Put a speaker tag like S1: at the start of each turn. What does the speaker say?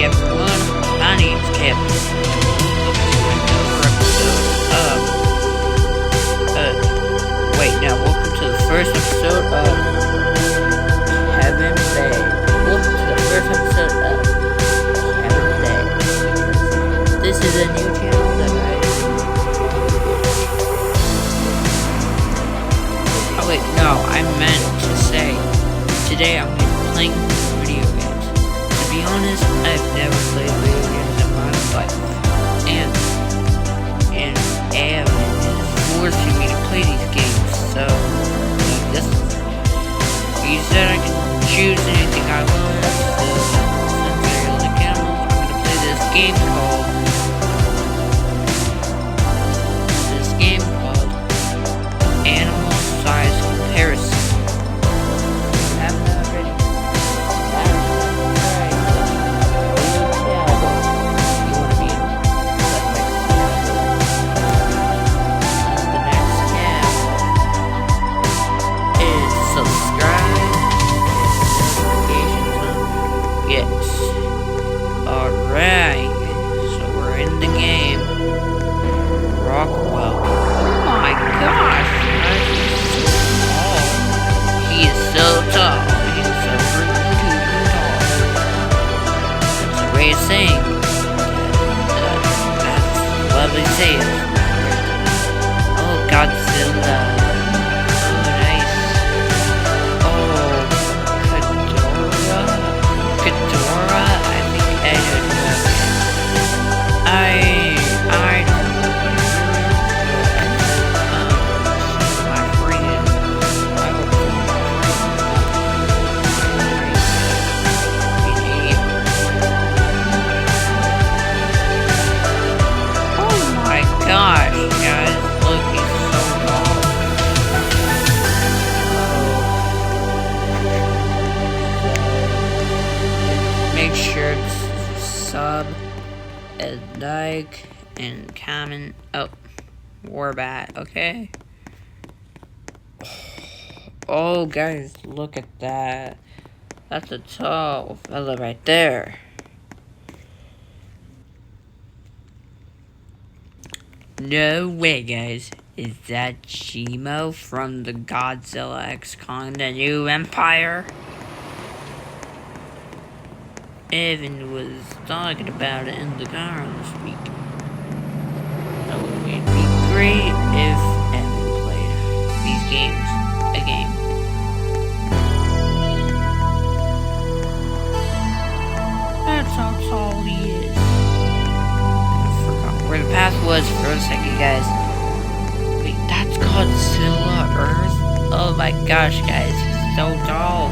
S1: everyone, my name's Kevin. Welcome to the first episode of Kevin Bay. Welcome to the first episode of Kevin Bay. This is a new channel that I meant to say, today I'm going to be playing video games. To be honest, I've never played video games in my life. And Evan is forcing me to play these games. So, this, he said I could choose anything I want. So, since I like animals, I'm going to play this game called Animal Size Comparison. Haven't I already? You want to be in the next tab is subscribe, notifications on. Yes. Alright. So we're in the game. Rockwell. Oh my gosh. He is so tall. He is so freaking tall. That's a way of saying. That's lovely saying. Oh, Godzilla. Oh, nice. Oh, Ghidorah. I think I should know that. I don't know what it is. My friend. I hope oh my gosh, guys, look, he's so tall. Make sure to sub and like and comment. Oh, Warbat, okay? Oh, guys, look at that. That's a tall fella right there. No way, guys. Is that Chimo from the Godzilla X Kong, the New Empire? Evan was talking about it in the car this week. So it'd be great if Evan played these games. A game. That's how tall he is. I forgot where the path was for a second, guys. Wait, that's Godzilla Earth? Oh my gosh, guys, he's so tall.